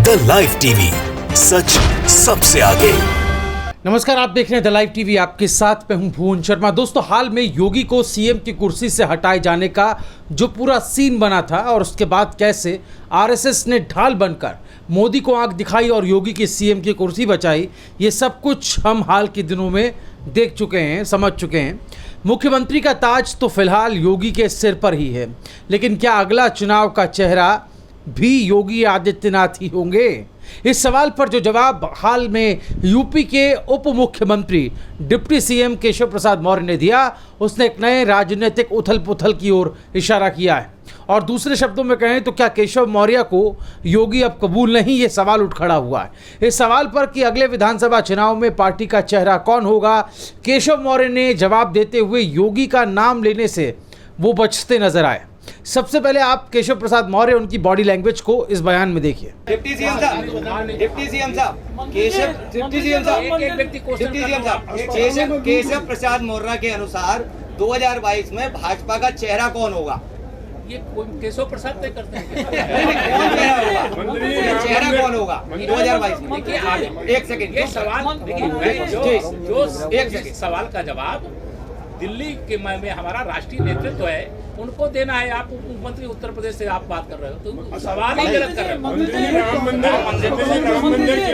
The live TV, सच सबसे आगे। नमस्कार, आप देख रहे हैं द लाइव टीवी। आपके साथ मैं हूं भुवन शर्मा। दोस्तों, हाल में योगी को सीएम की कुर्सी से हटाए जाने का जो पूरा सीन बना था और उसके बाद कैसे आरएसएस ने ढाल बनकर मोदी को आंख दिखाई और योगी की सीएम की कुर्सी बचाई, ये सब कुछ हम हाल के दिनों में देख चुके हैं, समझ चुके हैं। मुख्यमंत्री का ताज तो फिलहाल योगी के सिर पर ही है, लेकिन क्या अगला चुनाव का चेहरा भी योगी आदित्यनाथ ही होंगे? इस सवाल पर जो जवाब हाल में यूपी के उप मुख्यमंत्री डिप्टी सीएम केशव प्रसाद मौर्य ने दिया, उसने एक नए राजनीतिक उथल पुथल की ओर इशारा किया है। और दूसरे शब्दों में कहें तो क्या केशव मौर्य को योगी अब कबूल नहीं, ये सवाल उठ खड़ा हुआ है। इस सवाल पर कि अगले विधानसभा चुनाव में पार्टी का चेहरा कौन होगा, केशव मौर्य ने जवाब देते हुए योगी का नाम लेने से वो बचते नजर आए। सबसे पहले आप केशव प्रसाद मौर्य उनकी बॉडी लैंग्वेज को इस बयान में देखिए। डिप्टी सीएम साहब, केशव प्रसाद मौर्य के अनुसार 2022 में भाजपा का चेहरा कौन होगा? ये केशव प्रसाद तय करते हैं। कौन चेहरा होगा? चेहरा कौन होगा 2022 में? देखिए, एक सेकंड, ये सवाल देखिए, जो एक सेकंड सवाल का जवाब दिल्ली के में हमारा राष्ट्रीय नेतृत्व है, उनको देना है। आप उप मुख्यमंत्री उत्तर प्रदेश से आप बात कर रहे हो, तो सवाल ही गलत कर रहे हो।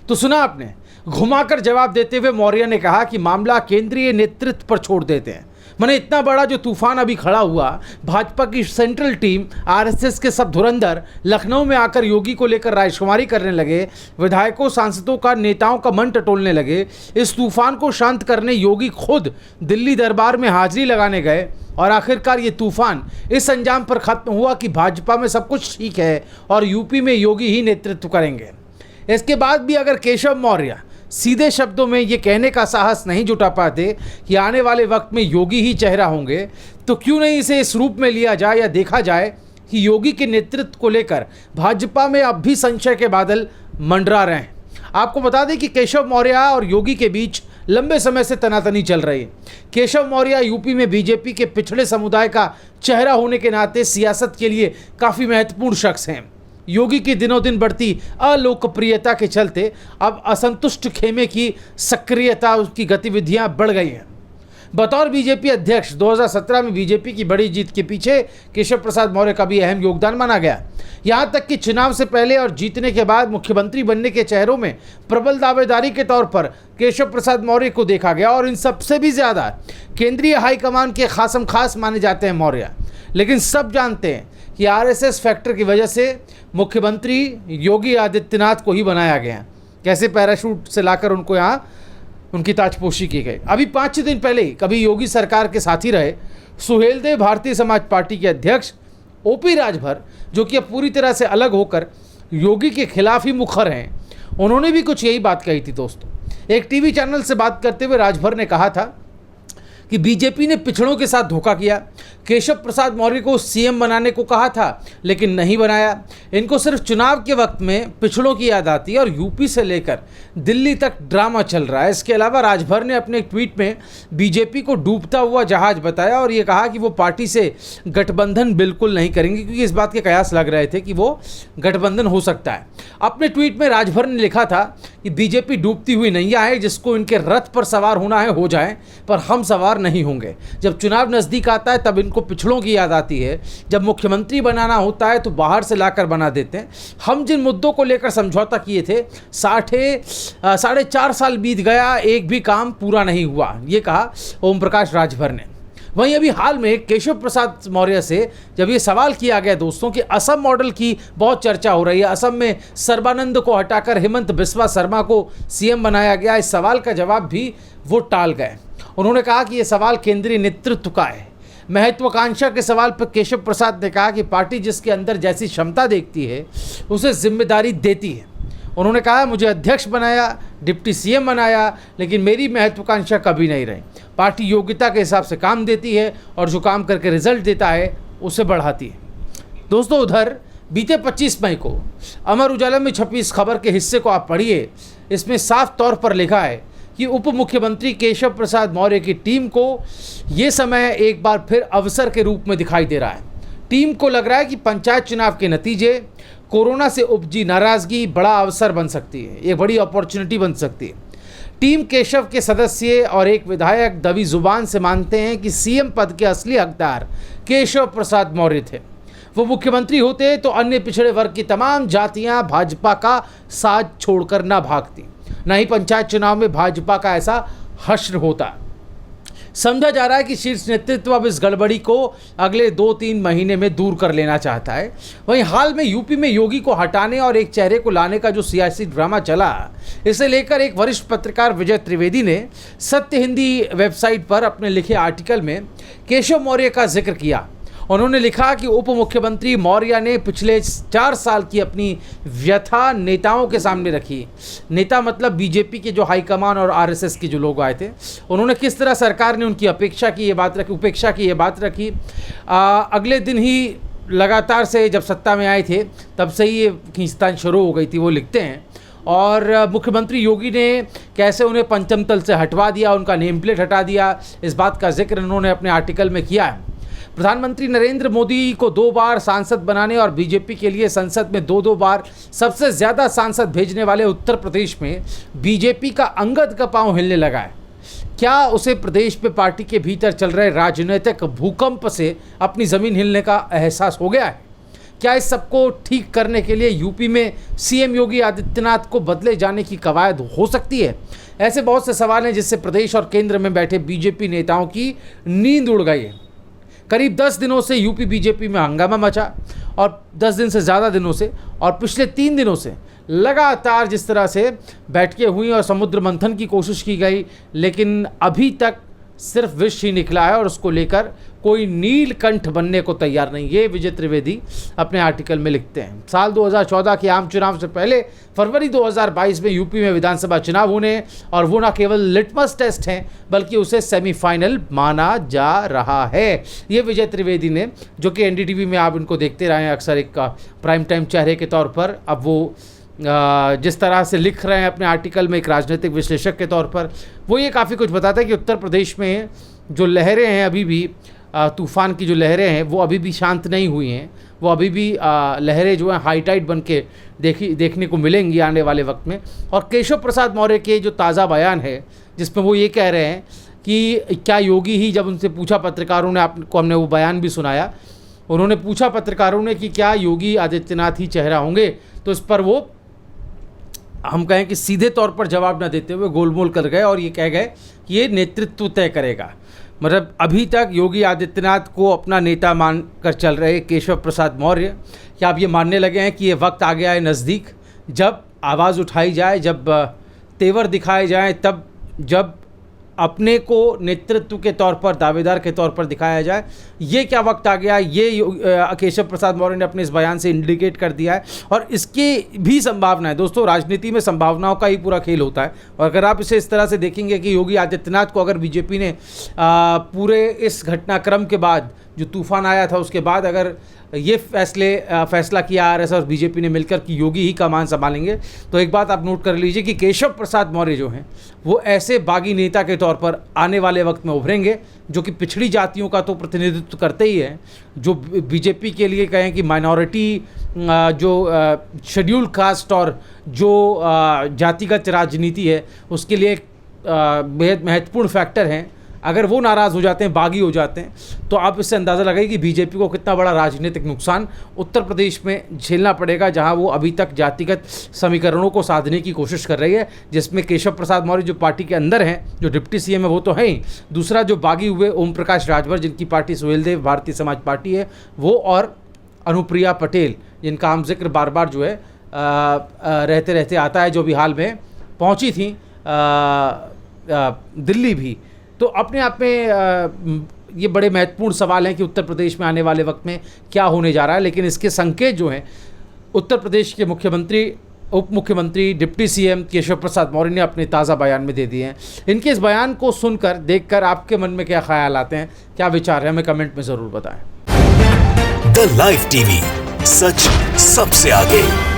तो सुना आपने, घुमाकर जवाब देते हुए मौर्य ने कहा कि मामला केंद्रीय नेतृत्व पर छोड़ देते हैं। माने इतना बड़ा जो तूफान अभी खड़ा हुआ, भाजपा की सेंट्रल टीम, आरएसएस के सब धुरंधर लखनऊ में आकर योगी को लेकर रायशुमारी करने लगे, विधायकों, सांसदों का, नेताओं का मन टटोलने लगे। इस तूफान को शांत करने योगी खुद दिल्ली दरबार में हाजिरी लगाने गए और आखिरकार ये तूफान इस अंजाम पर खत्म हुआ कि भाजपा में सब कुछ ठीक है और यूपी में योगी ही नेतृत्व करेंगे। इसके बाद भी अगर केशव मौर्य सीधे शब्दों में ये कहने का साहस नहीं जुटा पाते कि आने वाले वक्त में योगी ही चेहरा होंगे, तो क्यों नहीं इसे इस रूप में लिया जाए या देखा जाए कि योगी के नेतृत्व को लेकर भाजपा में अब भी संशय के बादल मंडरा रहे हैं। आपको बता दें कि केशव मौर्य और योगी के बीच लंबे समय से तनातनी चल रही है। केशव मौर्य यूपी में बीजेपी के पिछड़े समुदाय का चेहरा होने के नाते सियासत के लिए काफ़ी महत्वपूर्ण शख्स हैं। योगी की दिनों दिन बढ़ती अलोकप्रियता के चलते अब असंतुष्ट खेमे की सक्रियता, उसकी गतिविधियां बढ़ गई हैं। बतौर बीजेपी अध्यक्ष 2017 में बीजेपी की बड़ी जीत के पीछे केशव प्रसाद मौर्य का भी अहम योगदान माना गया। यहां तक कि चुनाव से पहले और जीतने के बाद मुख्यमंत्री बनने के चेहरों में प्रबल दावेदारी के तौर पर केशव प्रसाद मौर्य को देखा गया और इन सबसे भी ज़्यादा केंद्रीय हाईकमान के खासम खास माने जाते हैं मौर्य। लेकिन सब जानते हैं कि आरएसएस फैक्टर की वजह से मुख्यमंत्री योगी आदित्यनाथ को ही बनाया गया। कैसे पैराशूट से लाकर उनको यहाँ उनकी ताजपोशी की गई। अभी 5 दिन पहले कभी योगी सरकार के साथी रहे सुहेलदेव भारतीय समाज पार्टी के अध्यक्ष ओपी राजभर, जो कि अब पूरी तरह से अलग होकर योगी के खिलाफ ही मुखर हैं, उन्होंने भी कुछ यही बात कही थी। दोस्तों, एक टीवी चैनल से बात करते हुए राजभर ने कहा था कि बीजेपी ने पिछड़ों के साथ धोखा किया। केशव प्रसाद मौर्य को सीएम बनाने को कहा था लेकिन नहीं बनाया। इनको सिर्फ चुनाव के वक्त में पिछड़ों की याद आती है और यूपी से लेकर दिल्ली तक ड्रामा चल रहा है। इसके अलावा राजभर ने अपने एक ट्वीट में बीजेपी को डूबता हुआ जहाज बताया और ये कहा कि वो पार्टी से गठबंधन बिल्कुल नहीं करेंगे, क्योंकि इस बात के कयास लग रहे थे कि वो गठबंधन हो सकता है। अपने ट्वीट में राजभर ने लिखा था कि बीजेपी डूबती हुई नैया है, जिसको इनके रथ पर सवार होना है हो जाए, पर हम सवार नहीं होंगे। जब चुनाव नज़दीक आता है तब इनको पिछड़ों की याद आती है, जब मुख्यमंत्री बनाना होता है तो बाहर से लाकर बना देते हैं। हम जिन मुद्दों को लेकर समझौता किए थे, 4.5 साल बीत गया, एक भी काम पूरा नहीं हुआ, ये कहा ओम प्रकाश राजभर ने। वहीं अभी हाल में केशव प्रसाद मौर्य से जब ये सवाल किया गया दोस्तों कि असम मॉडल की बहुत चर्चा हो रही है, असम में सर्बानंद को हटाकर हेमंत बिस्वा शर्मा को सीएम बनाया गया, इस सवाल का जवाब भी वो टाल गए। उन्होंने कहा कि ये सवाल केंद्रीय नेतृत्व का है। महत्वाकांक्षा के सवाल पर केशव प्रसाद ने कहा कि पार्टी जिसके अंदर जैसी क्षमता देखती है उसे जिम्मेदारी देती है। उन्होंने कहा मुझे अध्यक्ष बनाया, डिप्टी सीएम बनाया, लेकिन मेरी महत्वाकांक्षा कभी नहीं रही। पार्टी योग्यता के हिसाब से काम देती है और जो काम करके रिजल्ट देता है उसे बढ़ाती है। दोस्तों, उधर बीते 25 मई को अमर उजाला में छपी इस खबर के हिस्से को आप पढ़िए। इसमें साफ तौर पर लिखा है कि उप मुख्यमंत्री केशव प्रसाद मौर्य की टीम को ये समय एक बार फिर अवसर के रूप में दिखाई दे रहा है। टीम को लग रहा है कि पंचायत चुनाव के नतीजे, कोरोना से उपजी नाराजगी बड़ा अवसर बन सकती है, ये बड़ी अपॉर्चुनिटी बन सकती है। टीम केशव के सदस्य और एक विधायक दबी जुबान से मानते हैं कि सीएम पद के असली हकदार केशव प्रसाद मौर्य थे। वो मुख्यमंत्री होते तो अन्य पिछड़े वर्ग की तमाम जातियां भाजपा का साथ छोड़कर ना भागती, न ही पंचायत चुनाव में भाजपा का ऐसा हश्र होता। समझा जा रहा है कि शीर्ष नेतृत्व अब इस गड़बड़ी को अगले 2-3 महीने में दूर कर लेना चाहता है। वहीं हाल में यूपी में योगी को हटाने और एक चेहरे को लाने का जो सियासी ड्रामा चला, इसे लेकर एक वरिष्ठ पत्रकार विजय त्रिवेदी ने सत्य हिंदी वेबसाइट पर अपने लिखे आर्टिकल में केशव मौर्य का जिक्र किया। उन्होंने लिखा कि उप मुख्यमंत्री मौर्य ने पिछले 4 साल की अपनी व्यथा नेताओं के सामने रखी। नेता मतलब बीजेपी के जो हाईकमान और आरएसएस के जो लोग आए थे, उन्होंने किस तरह सरकार ने उनकी उपेक्षा की ये बात रखी। अगले दिन ही लगातार से जब सत्ता में आए थे तब से ही ये खींचतान शुरू हो गई थी, वो लिखते हैं। और मुख्यमंत्री योगी ने कैसे उन्हें पंचम तल से हटवा दिया, उनका नेम प्लेट हटा दिया, इस बात का जिक्र उन्होंने अपने आर्टिकल में किया है। प्रधानमंत्री नरेंद्र मोदी को 2 बार सांसद बनाने और बीजेपी के लिए संसद में 2 बार सबसे ज़्यादा सांसद भेजने वाले उत्तर प्रदेश में बीजेपी का अंगद का पांव हिलने लगा है। क्या उसे प्रदेश में पार्टी के भीतर चल रहे राजनीतिक भूकंप से अपनी ज़मीन हिलने का एहसास हो गया है? क्या इस सबको ठीक करने के लिए यूपी में सीएम योगी आदित्यनाथ को बदले जाने की कवायद हो सकती है? ऐसे बहुत से सवाल हैं जिससे प्रदेश और केंद्र में बैठे बीजेपी नेताओं की नींद उड़ गई है। करीब 10 दिनों से यूपी बीजेपी में हंगामा मचा और 10 दिन से ज़्यादा दिनों से और पिछले 3 दिनों से लगातार जिस तरह से बैठकें हुई और समुद्र मंथन की कोशिश की गई, लेकिन अभी तक सिर्फ विष ही निकला है और उसको लेकर कोई नीलकंठ बनने को तैयार नहीं। ये विजय त्रिवेदी अपने आर्टिकल में लिखते हैं। साल 2014 के आम चुनाव से पहले फरवरी 2022 में यूपी में विधानसभा चुनाव होने और वो न केवल लिटमस टेस्ट हैं बल्कि उसे सेमीफाइनल माना जा रहा है। ये विजय त्रिवेदी ने, जो कि एनडीटीवी में आप इनको देखते रहे हैं अक्सर एक प्राइम टाइम चेहरे के तौर पर, अब वो जिस तरह से लिख रहे हैं अपने आर्टिकल में एक राजनीतिक विश्लेषक के तौर पर, वो ये काफ़ी कुछ बताता है कि उत्तर प्रदेश में जो लहरें हैं अभी भी तूफ़ान की जो लहरें हैं वो अभी भी शांत नहीं हुई हैं। वो अभी भी लहरें जो हैं हाई टाइड बन के देखने को मिलेंगी आने वाले वक्त में। और केशव प्रसाद मौर्य के जो ताज़ा बयान है जिसमें वो ये कह रहे हैं कि क्या योगी ही, जब उनसे पूछा पत्रकारों ने, आपको हमने वो बयान भी सुनाया, उन्होंने पूछा पत्रकारों ने कि क्या योगी आदित्यनाथ ही चेहरा होंगे, तो इस पर वो हम कहें कि सीधे तौर पर जवाब न देते हुए गोलमोल कर गए और ये कह गए कि ये नेतृत्व तय करेगा। मतलब अभी तक योगी आदित्यनाथ को अपना नेता मानकर चल रहे केशव प्रसाद मौर्य, क्या आप ये मानने लगे हैं कि ये वक्त आ गया है नज़दीक, जब आवाज़ उठाई जाए, जब तेवर दिखाए जाएं, तब जब अपने को नेतृत्व के तौर पर, दावेदार के तौर पर दिखाया जाए? ये क्या वक्त आ गया? ये केशव प्रसाद मौर्य ने अपने इस बयान से इंडिकेट कर दिया है। और इसकी भी संभावना है दोस्तों, राजनीति में संभावनाओं का ही पूरा खेल होता है। और अगर आप इसे इस तरह से देखेंगे कि योगी आदित्यनाथ को अगर बीजेपी ने पूरे इस घटनाक्रम के बाद, जो तूफान आया था उसके बाद, अगर ये फैसला किया आरएसएस और बीजेपी ने मिलकर कि योगी ही कमान संभालेंगे, तो एक बात आप नोट कर लीजिए कि केशव प्रसाद मौर्य जो हैं वो ऐसे बागी नेता के तौर पर आने वाले वक्त में उभरेंगे जो कि पिछड़ी जातियों का तो प्रतिनिधित्व करते ही हैं, जो बीजेपी के लिए कहें कि माइनॉरिटी, जो शेड्यूल्ड कास्ट और जो जातिगत राजनीति है उसके लिए बेहद महत्वपूर्ण फैक्टर हैं। अगर वो नाराज़ हो जाते हैं, बागी हो जाते हैं, तो आप इससे अंदाज़ा लगाइए कि बीजेपी को कितना बड़ा राजनीतिक नुकसान उत्तर प्रदेश में झेलना पड़ेगा, जहां वो अभी तक जातिगत समीकरणों को साधने की कोशिश कर रही है, जिसमें केशव प्रसाद मौर्य जो पार्टी के अंदर हैं, जो डिप्टी सीएम है वो तो है ही, दूसरा जो बागी हुए ओम प्रकाश राजभर जिनकी पार्टी सुहेलदेव भारतीय समाज पार्टी है वो, और अनुप्रिया पटेल जिनका हम जिक्र बार बार जो है रहते रहते आता है, जो भी हाल में पहुँची थी दिल्ली भी। तो अपने आप में ये बड़े महत्वपूर्ण सवाल हैं कि उत्तर प्रदेश में आने वाले वक्त में क्या होने जा रहा है। लेकिन इसके संकेत जो हैं उत्तर प्रदेश के मुख्यमंत्री, उप मुख्यमंत्री, डिप्टी सीएम केशव प्रसाद मौर्य ने अपने ताज़ा बयान में दे दिए हैं। इनके इस बयान को सुनकर, देखकर आपके मन में क्या ख्याल आते हैं, क्या विचार है, हमें कमेंट में ज़रूर बताएं। द लाइव टीवी, सच सबसे आगे।